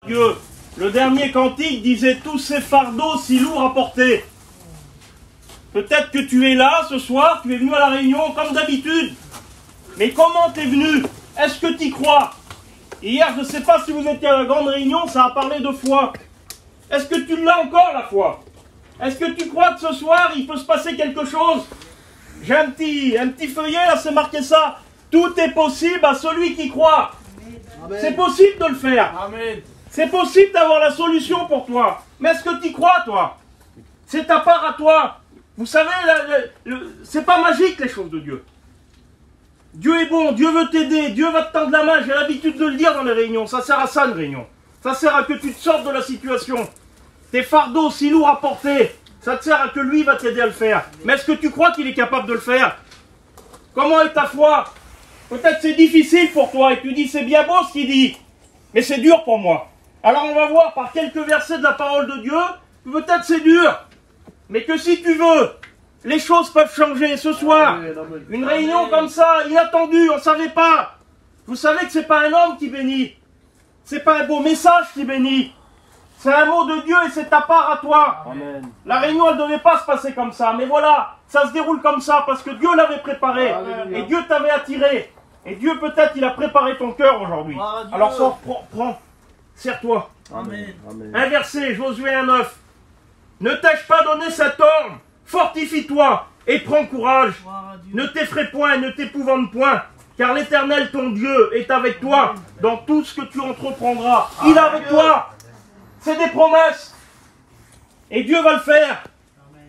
Dieu. Le dernier cantique disait « Tous ces fardeaux si lourds à porter ». Peut-être que tu es là ce soir, tu es venu à la réunion comme d'habitude. Mais comment tu es venu? Est-ce que tu y crois? Hier, je ne sais pas si vous étiez à la grande réunion, ça a parlé de foi. Est-ce que tu l'as encore, la foi? Est-ce que tu crois que ce soir, il peut se passer quelque chose? J'ai un petit feuillet, là, c'est marqué ça. Tout est possible à celui qui croit. C'est possible de le faire. C'est possible d'avoir la solution pour toi. Mais est-ce que tu y crois, toi? C'est ta part à toi. Vous savez, c'est pas magique, les choses de Dieu. Dieu est bon, Dieu veut t'aider, Dieu va te tendre la main. J'ai l'habitude de le dire dans les réunions. Ça sert à ça, une réunion. Ça sert à que tu te sortes de la situation. Tes fardeaux si lourds à porter, ça te sert à que lui va t'aider à le faire. Mais est-ce que tu crois qu'il est capable de le faire? Comment est ta foi? Peut-être c'est difficile pour toi et tu dis c'est bien beau ce qu'il dit, mais c'est dur pour moi. Alors on va voir par quelques versets de la parole de Dieu, peut-être c'est dur, mais que si tu veux, les choses peuvent changer. Ce soir, une réunion comme ça, inattendue, on ne savait pas. Vous savez que ce n'est pas un homme qui bénit, ce n'est pas un beau message qui bénit. C'est un mot de Dieu et c'est ta part à toi. Amen. La réunion, elle ne devait pas se passer comme ça. Mais voilà, ça se déroule comme ça parce que Dieu l'avait préparé. Et Dieu t'avait attiré. Et Dieu, peut-être, il a préparé ton cœur aujourd'hui. Alors, prends, serre-toi. Un verset, Josué 1,9. Ne t'ai-je pas donné cet ordre? Fortifie-toi et prends courage. Ne t'effraie point et ne t'épouvante point. Car l'Éternel, ton Dieu, est avec toi dans tout ce que tu entreprendras. Il est avec toi. C'est des promesses. Et Dieu va le faire.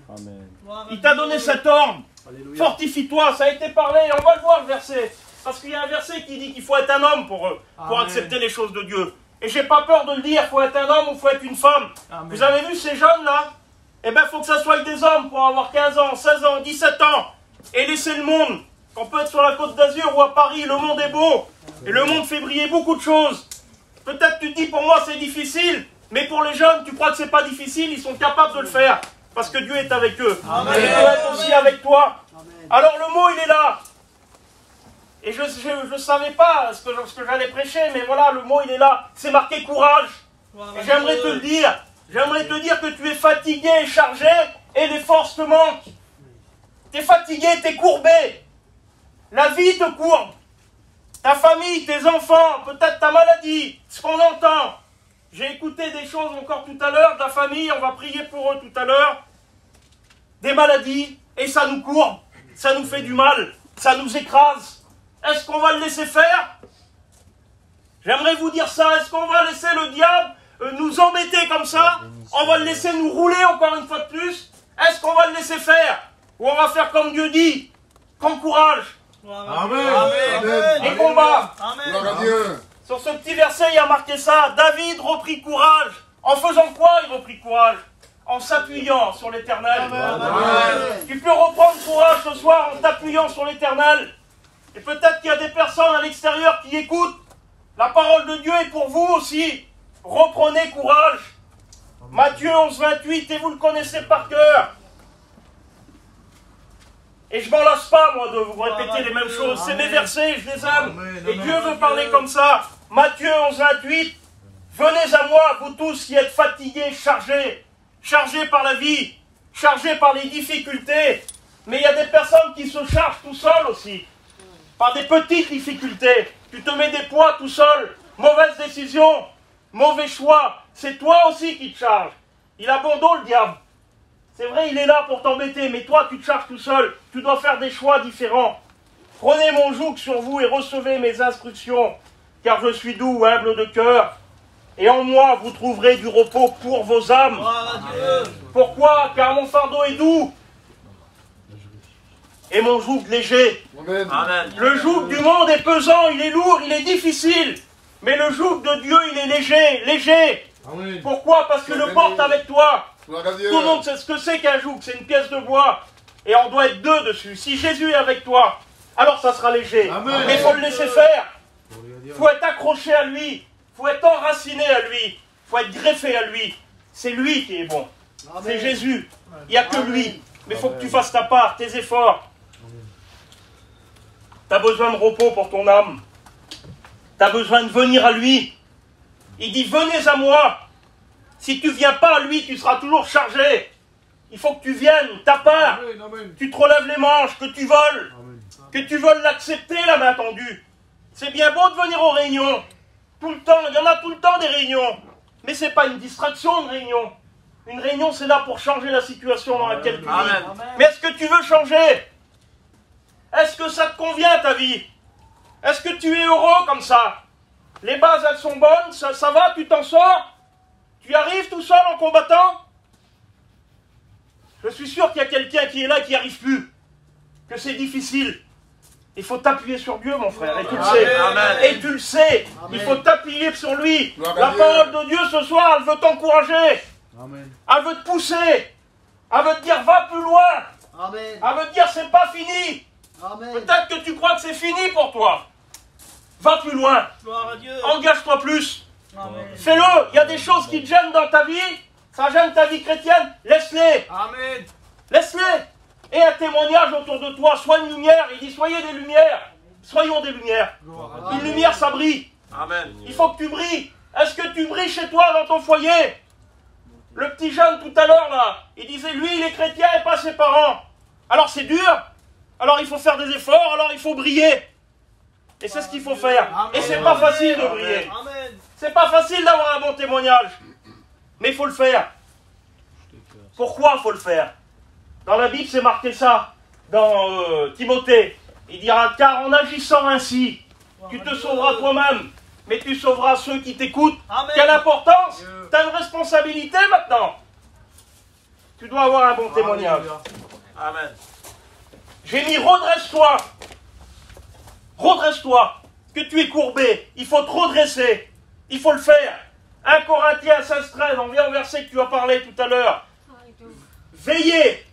Amen. Il t'a donné cet ordre. Fortifie-toi, ça a été parlé. On va le voir le verset. Parce qu'il y a un verset qui dit qu'il faut être un homme pour accepter les choses de Dieu. Et j'ai pas peur de le dire, il faut être un homme ou il faut être une femme. Amen. Vous avez vu ces jeunes là? Eh bien, il faut que ça soit des hommes pour avoir 15 ans, 16 ans, 17 ans. Et laisser le monde. On peut être sur la Côte d'Azur ou à Paris, le monde est beau. Et le monde fait briller beaucoup de choses. Peut-être tu te dis, pour moi c'est difficile. Mais pour les jeunes, tu crois que c'est pas difficile, ils sont capables de le faire. Parce que Dieu est avec eux. Amen. Et Dieu est aussi avec toi. Amen. Alors le mot, il est là. Et je ne savais pas ce que j'allais prêcher, mais voilà, le mot, il est là. C'est marqué courage. Et j'aimerais te le dire. J'aimerais te dire que tu es fatigué et chargé, et les forces te manquent. Tu es fatigué, tu es courbé. La vie te courbe. Ta famille, tes enfants, peut-être ta maladie, ce qu'on entend. J'ai écouté des choses encore tout à l'heure de la famille, on va prier pour eux tout à l'heure. Des maladies, et ça nous courbe, ça nous fait du mal, ça nous écrase. Est-ce qu'on va le laisser faire? J'aimerais vous dire ça, est-ce qu'on va laisser le diable nous embêter comme ça? On va le laisser nous rouler encore une fois de plus? Est-ce qu'on va le laisser faire? Ou on va faire comme Dieu dit? Prends courage. Amen. Amen. Et combat. Amen. Sur ce petit verset, il y a marqué ça. David reprit courage. En faisant quoi il reprit courage? En s'appuyant sur l'Éternel. Tu peux reprendre courage ce soir en t'appuyant sur l'Éternel. Et peut-être qu'il y a des personnes à l'extérieur qui écoutent. La parole de Dieu est pour vous aussi. Reprenez courage. Matthieu 11, 28, et vous le connaissez par cœur. Et je m'en lasse pas, moi, de vous répéter les mêmes choses. C'est mes versets, je les aime. Et Dieu veut parler comme ça. Matthieu 11, 28. Venez à moi, vous tous qui êtes fatigués, chargés par la vie, chargés par les difficultés. Mais il y a des personnes qui se chargent tout seuls aussi. Par des petites difficultés. Tu te mets des poids tout seul. Mauvaise décision, mauvais choix. C'est toi aussi qui te charges. Il a bon dos, le diable. C'est vrai, il est là pour t'embêter, mais toi, tu te charges tout seul. Tu dois faire des choix différents. Prenez mon joug sur vous et recevez mes instructions, car je suis doux, humble de cœur. Et en moi, vous trouverez du repos pour vos âmes. Pourquoi? Car mon fardeau est doux et mon joug léger. Amen. Le joug du monde est pesant, il est lourd, il est difficile. Mais le joug de Dieu, il est léger. Amen. Pourquoi? Parce que le porte avec toi. Tout le monde sait ce que c'est qu'un joug, c'est une pièce de bois. Et on doit être deux dessus. Si Jésus est avec toi, alors ça sera léger. Amen. Mais il faut le laisser faire. Il faut être accroché à lui. Il faut être enraciné à lui. Il faut être greffé à lui. C'est lui qui est bon. C'est Jésus. Il n'y a que lui. Mais il faut que tu fasses ta part, tes efforts. Tu as besoin de repos pour ton âme. Tu as besoin de venir à lui. Il dit, venez à moi. Si tu ne viens pas à lui, tu seras toujours chargé. Il faut que tu viennes, ta part. Amen, amen. Tu te relèves les manches, que tu voles. Amen. Que tu veuilles l'accepter, la main tendue. C'est bien beau de venir aux réunions. Tout le temps, il y en a tout le temps des réunions. Mais ce n'est pas une distraction, une réunion. Une réunion, c'est là pour changer la situation dans laquelle tu vis. Amen. Mais est-ce que tu veux changer? Est-ce que ça te convient, ta vie? Est-ce que tu es heureux comme ça? Les bases, elles sont bonnes, ça va, tu t'en sors? Tu arrives tout seul en combattant? Je suis sûr qu'il y a quelqu'un qui est là qui n'y arrive plus. Que c'est difficile. Il faut t'appuyer sur Dieu, mon frère, et tu le sais. Amen. Et tu le sais. Amen. Il faut t'appuyer sur lui. Gloire à La Dieu. parole de Dieu ce soir, elle veut t'encourager. Amen. Elle veut te pousser. Elle veut te dire, va plus loin. Amen. Elle veut te dire, c'est pas fini. Amen. Peut-être que tu crois que c'est fini pour toi. Va plus loin. Gloire à Dieu. Engage-toi plus. Amen. Fais-le. Il y a des choses qui te gênent dans ta vie. Ça gêne ta vie chrétienne. Laisse-les. Amen. Laisse-les. Et un témoignage autour de toi. Sois une lumière. Il dit, soyez des lumières. Soyons des lumières. Gloire à Dieu. Amen. Une lumière, ça brille. Amen. Il faut que tu brilles. Est-ce que tu brilles chez toi, dans ton foyer? Le petit jeune tout à l'heure, là, il disait, lui, il est chrétien et pas ses parents. Alors c'est dur. Alors il faut faire des efforts. Alors il faut briller. Et c'est ce qu'il faut faire. Amen. Et c'est pas facile de briller. Amen. C'est pas facile d'avoir un bon témoignage. Mais il faut le faire. Pourquoi il faut le faire? Dans la Bible, c'est marqué ça. Dans Timothée, il dira, car en agissant ainsi, tu te sauveras toi-même, mais tu sauveras ceux qui t'écoutent. Amen. Quelle importance! Tu as une responsabilité maintenant. Tu dois avoir un bon témoignage. Amen. J'ai mis redresse-toi. Redresse-toi. Que tu es courbé. Il faut te redresser. Il faut le faire. 1 Corinthiens 16-13, on vient au verset que tu as parlé tout à l'heure. Veillez.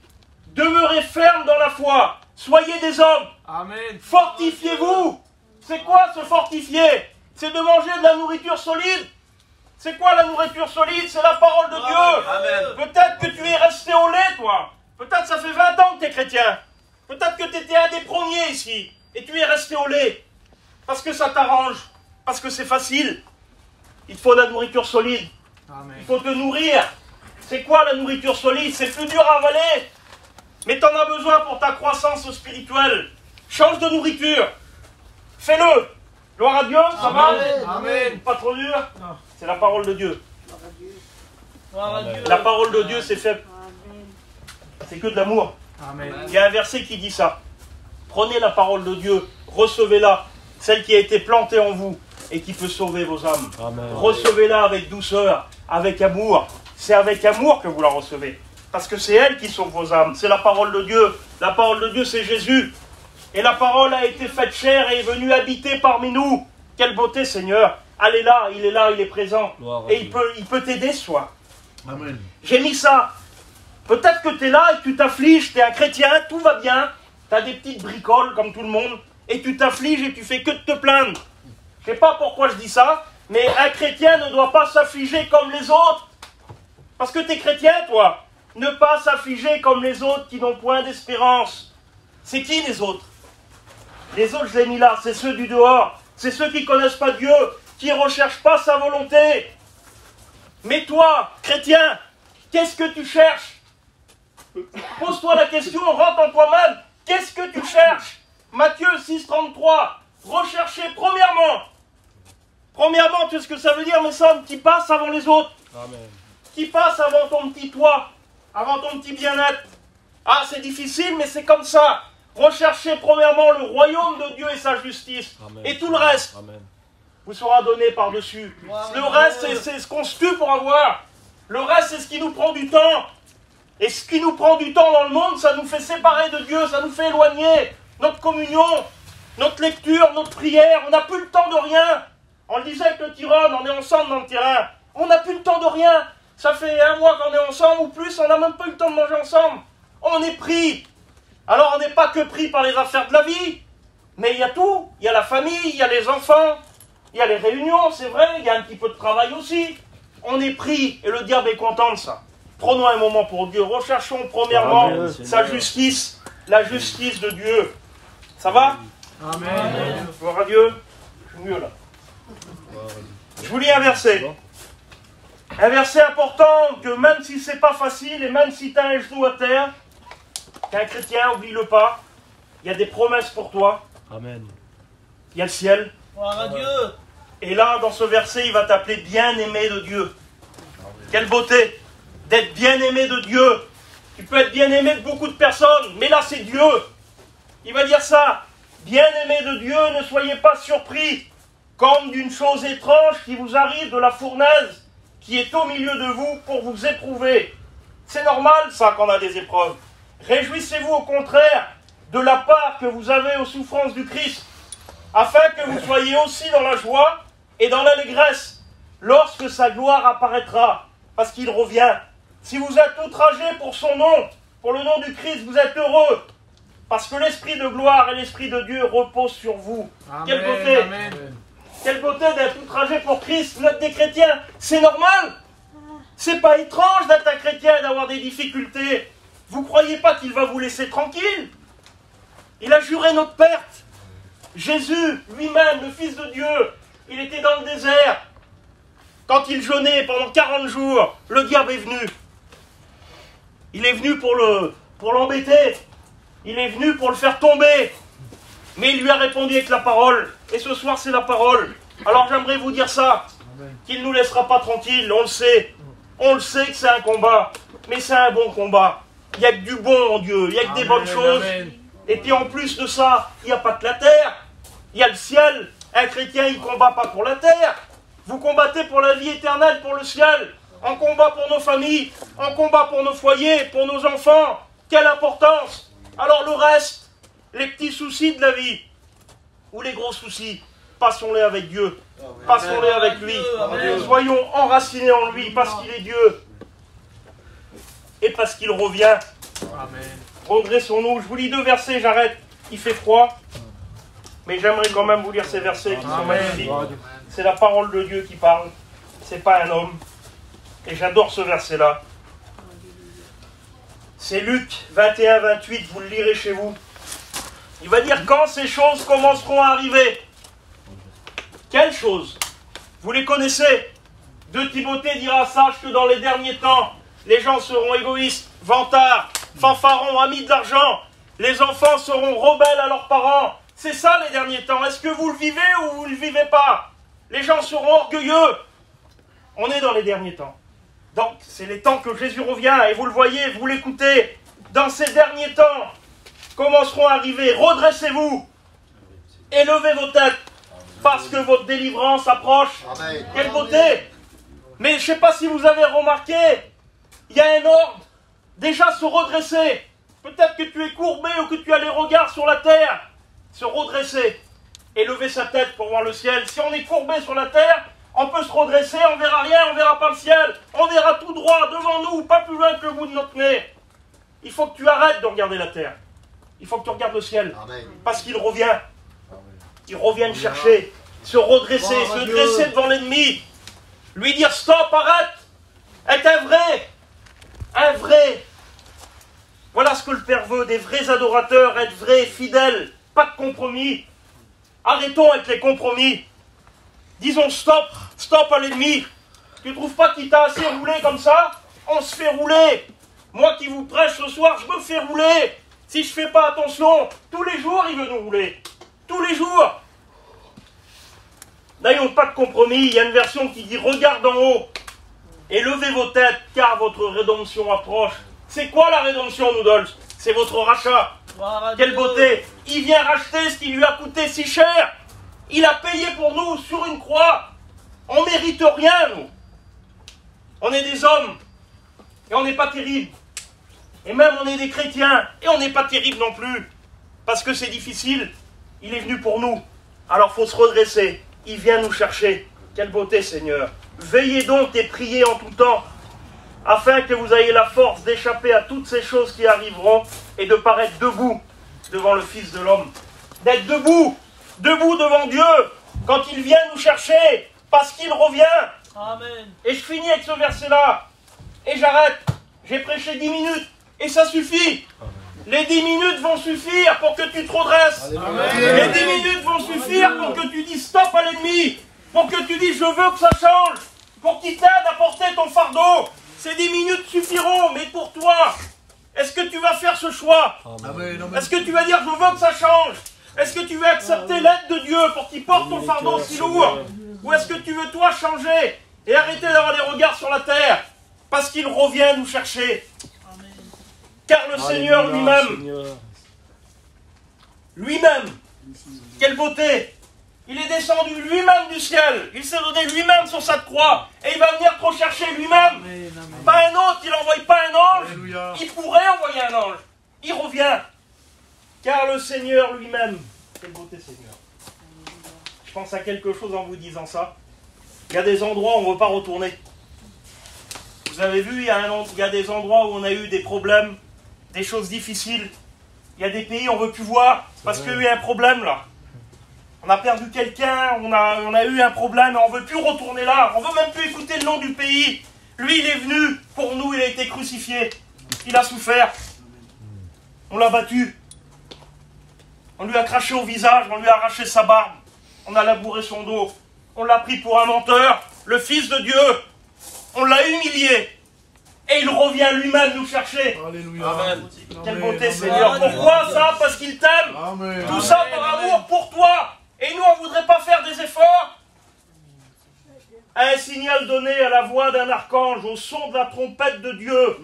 Demeurez ferme dans la foi. Soyez des hommes. Amen. Fortifiez-vous. C'est quoi se fortifier? C'est de manger de la nourriture solide. C'est quoi la nourriture solide? C'est la parole de Dieu. Amen. Peut-être que tu es resté au lait, toi. Peut-être ça fait 20 ans que tu es chrétien. Peut-être que tu étais un des premiers ici. Et tu es resté au lait. Parce que ça t'arrange. Parce que c'est facile. Il faut de la nourriture solide. Amen. Il faut te nourrir. C'est quoi la nourriture solide? C'est plus dur à avaler. Mais tu en as besoin pour ta croissance spirituelle. Change de nourriture. Fais-le. Gloire à Dieu, ça va? Amen. Pas trop dur? Non. C'est la parole de Dieu. Gloire à Dieu. La parole de Dieu, c'est fait. C'est que de l'amour. Amen. Il y a un verset qui dit ça. Prenez la parole de Dieu, recevez-la, celle qui a été plantée en vous et qui peut sauver vos âmes. Recevez-la avec douceur, avec amour. C'est avec amour que vous la recevez. Parce que c'est elle qui sauve vos âmes. C'est la parole de Dieu. La parole de Dieu, c'est Jésus. Et la parole a été faite chair et est venue habiter parmi nous. Quelle beauté, Seigneur. Elle est là, il est présent. Et il peut t'aider ce soir. Amen. J'ai mis ça. Peut-être que tu es là et tu t'affliges, tu es un chrétien, tout va bien. Tu as des petites bricoles comme tout le monde. Et tu t'affliges et tu fais que de te plaindre. Je ne sais pas pourquoi je dis ça, mais un chrétien ne doit pas s'affliger comme les autres. Parce que tu es chrétien, toi. Ne pas s'affliger comme les autres qui n'ont point d'espérance. C'est qui les autres? Les autres, je l'ai mis là, c'est ceux du dehors. C'est ceux qui ne connaissent pas Dieu, qui ne recherchent pas sa volonté. Mais toi, chrétien, qu'est-ce que tu cherches? Pose-toi la question, rentre en toi-même. Qu'est-ce que tu cherches? Matthieu 6,33. Recherchez premièrement, tu sais ce que ça veut dire, mes sommes, qui passent avant les autres. Amen. Qui passent avant ton petit toit, avant ton petit bien-être. Ah, c'est difficile, mais c'est comme ça. Recherchez premièrement le royaume de Dieu et sa justice. Amen. Et tout le reste Amen. vous sera donné par-dessus. Le reste, c'est ce qu'on se tue pour avoir. Le reste, c'est ce qui nous prend du temps. Et ce qui nous prend du temps dans le monde, ça nous fait séparer de Dieu, ça nous fait éloigner notre communion, notre lecture, notre prière. On n'a plus le temps de rien. On le disait avec le Tyrone, on est ensemble dans le terrain. On n'a plus le temps de rien. Ça fait 1 mois qu'on est ensemble ou plus, on n'a même pas eu le temps de manger ensemble. On est pris. Alors on n'est pas que pris par les affaires de la vie, mais il y a tout. Il y a la famille, il y a les enfants, il y a les réunions, c'est vrai, il y a un petit peu de travail aussi. On est pris et le diable est content de ça. Prenons un moment pour Dieu. Recherchons premièrement Amen, sa justice, la justice de Dieu. Ça va? Amen. Gloire à Dieu. Je suis mieux là. Je vous lis un verset. Un verset important que même si c'est pas facile et même si tu as un genou à terre, t'es un chrétien, oublie-le pas. Il y a des promesses pour toi. Amen. Il y a le ciel. Gloire à Dieu. Et là, dans ce verset, il va t'appeler bien-aimé de Dieu. Quelle beauté d'être bien-aimé de Dieu. Tu peux être bien-aimé de beaucoup de personnes, mais là, c'est Dieu. Il va dire ça. Bien-aimé de Dieu, ne soyez pas surpris, comme d'une chose étrange qui vous arrive de la fournaise qui est au milieu de vous pour vous éprouver. C'est normal, ça, qu'on a des épreuves. Réjouissez-vous au contraire de la part que vous avez aux souffrances du Christ, afin que vous soyez aussi dans la joie et dans l'allégresse, lorsque sa gloire apparaîtra, parce qu'il revient. Si vous êtes outragés pour son nom, pour le nom du Christ, vous êtes heureux, parce que l'Esprit de gloire et l'Esprit de Dieu reposent sur vous. Amen, quelle beauté! Amen. Quelle beauté d'être outragé pour Christ. Vous êtes des chrétiens, c'est normal. C'est pas étrange d'être un chrétien, d'avoir des difficultés. Vous croyez pas qu'il va vous laisser tranquille? Il a juré notre perte. Jésus, lui-même, le Fils de Dieu, il était dans le désert. Quand il jeûnait pendant 40 jours, le diable est venu. Il est venu pour l'embêter. Il est venu pour le faire tomber. Mais il lui a répondu avec la parole. Et ce soir, c'est la parole. Alors j'aimerais vous dire ça. Qu'il ne nous laissera pas tranquilles, on le sait. On le sait que c'est un combat. Mais c'est un bon combat. Il n'y a que du bon en Dieu. Il n'y a que des bonnes choses. Et puis en plus de ça, il n'y a pas que la terre. Il y a le ciel. Un chrétien, il ne combat pas pour la terre. Vous combattez pour la vie éternelle, pour le ciel. On combat pour nos familles. On combat pour nos foyers, pour nos enfants. Quelle importance! Alors le reste, les petits soucis de la vie, ou les gros soucis, passons-les avec Dieu. Passons-les avec lui. Amen. Soyons enracinés en lui, parce qu'il est Dieu. Et parce qu'il revient. Redressons-nous. Je vous lis 2 versets, j'arrête. Il fait froid. Mais j'aimerais quand même vous lire ces versets qui sont magnifiques. C'est la parole de Dieu qui parle. C'est pas un homme. Et j'adore ce verset-là. C'est Luc 21-28, vous le lirez chez vous. Il va dire quand ces choses commenceront à arriver. Quelles choses? Vous les connaissez. 2 Timothée dira, sache que dans les derniers temps, les gens seront égoïstes, vantards, fanfarons, amis de l'argent. Les enfants seront rebelles à leurs parents. C'est ça les derniers temps. Est-ce que vous le vivez ou vous ne le vivez pas? Les gens seront orgueilleux. On est dans les derniers temps. Donc, c'est les temps que Jésus revient, et vous le voyez, vous l'écoutez. Dans ces derniers temps, commenceront à arriver. Redressez-vous, élevez vos têtes, parce que votre délivrance approche. Amen. Quelle beauté! Mais je ne sais pas si vous avez remarqué, il y a un ordre. Déjà se redresser. Peut-être que tu es courbé ou que tu as les regards sur la terre. Se redresser, élever sa tête pour voir le ciel. Si on est courbé sur la terre, on peut se redresser, on ne verra rien, on ne verra pas le ciel. On verra tout droit devant nous, pas plus loin que le bout de notre nez. Il faut que tu arrêtes de regarder la terre. Il faut que tu regardes le ciel. Amen. Parce qu'il revient. Il revient te chercher. Se redresser, se dresser devant l'ennemi. Lui dire stop, arrête. Être un vrai. Un vrai. Voilà ce que le Père veut, des vrais adorateurs, être vrais, fidèles. Pas de compromis. Arrêtons avec les compromis. Disons stop, stop à l'ennemi. Tu ne trouves pas qu'il t'a assez roulé comme ça? On se fait rouler. Moi qui vous prêche ce soir, je me fais rouler. Si je ne fais pas attention, tous les jours il veut nous rouler. Tous les jours. N'ayons pas de compromis. Il y a une version qui dit regarde en haut et levez vos têtes car votre rédemption approche. C'est quoi la rédemption, Noodles? C'est votre rachat. Quelle beauté! Il vient racheter ce qui lui a coûté si cher. Il a payé pour nous sur une croix. On ne mérite rien, nous. On est des hommes. Et on n'est pas terrible. Et même on est des chrétiens. Et on n'est pas terrible non plus. Parce que c'est difficile. Il est venu pour nous. Alors il faut se redresser. Il vient nous chercher. Quelle beauté, Seigneur. Veillez donc et priez en tout temps, afin que vous ayez la force d'échapper à toutes ces choses qui arriveront et de paraître debout devant le Fils de l'homme. D'être debout, debout devant Dieu, quand il vient nous chercher, parce qu'il revient. Amen. Et je finis avec ce verset-là. Et j'arrête. J'ai prêché 10 minutes. Et ça suffit. Amen. Les 10 minutes vont suffire pour que tu te redresses. Amen. Les 10 minutes vont suffire pour que tu dises stop à l'ennemi. pour que tu dises je veux que ça change, pour qu'il t'aide à porter ton fardeau. Ces 10 minutes suffiront, mais pour toi, est-ce que tu vas faire ce choix? Est-ce que tu vas dire je veux que ça change? Est-ce que tu veux accepter l'aide de Dieu pour qu'il porte ton fardeau si lourd? Ou est-ce que tu veux toi changer et arrêter d'avoir les regards sur la terre? Parce qu'il revient nous chercher. Car le Seigneur lui-même, quelle beauté! Il est descendu lui-même du ciel, il s'est donné lui-même sur sa croix, et il va venir te rechercher lui-même. Pas un autre, il n'envoie pas un ange, il pourrait envoyer un ange, il revient. Car le Seigneur lui-même, quelle beauté Seigneur. Je pense à quelque chose en vous disant ça. Il y a des endroits où on ne veut pas retourner. Vous avez vu, il y a des endroits où on a eu des problèmes, des choses difficiles. Il y a des pays où on ne veut plus voir parce qu'il y a eu un problème là. On a perdu quelqu'un, on a eu un problème et on ne veut plus retourner là. On ne veut même plus écouter le nom du pays. Lui, il est venu pour nous, il a été crucifié. Il a souffert. On l'a battu. On lui a craché au visage, on lui a arraché sa barbe. On a labouré son dos. On l'a pris pour un menteur, le Fils de Dieu. On l'a humilié. Et il revient lui-même nous chercher. Alléluia. Amen. Quelle beauté, Seigneur. Pourquoi ça? Parce qu'il t'aime. Tout ça par amour pour toi. Et nous, on ne voudrait pas faire des efforts. Un signal donné à la voix d'un archange, au son de la trompette de Dieu,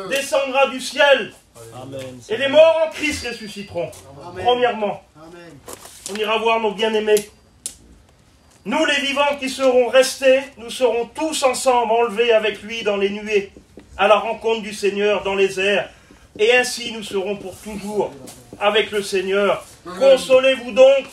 descendra du ciel. Amen. Et les morts en Christ ressusciteront. Amen. Premièrement, Amen. on ira voir nos bien-aimés. Nous, les vivants qui serons restés, nous serons tous ensemble enlevés avec lui dans les nuées, à la rencontre du Seigneur dans les airs. Et ainsi, nous serons pour toujours avec le Seigneur. Consolez-vous donc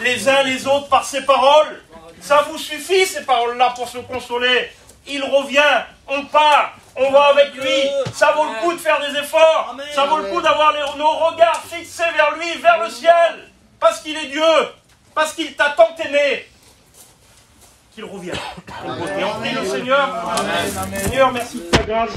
les uns les autres par ces paroles. Ça vous suffit, ces paroles-là, pour se consoler. Il revient, on part, on va avec lui. Ça vaut le coup de faire des efforts. Ça vaut le coup d'avoir nos regards fixés vers lui, vers le ciel. Parce qu'il est Dieu, parce qu'il t'a tant aimé. Qu'il revient. Et on prie le Seigneur. Seigneur, merci de ta grâce.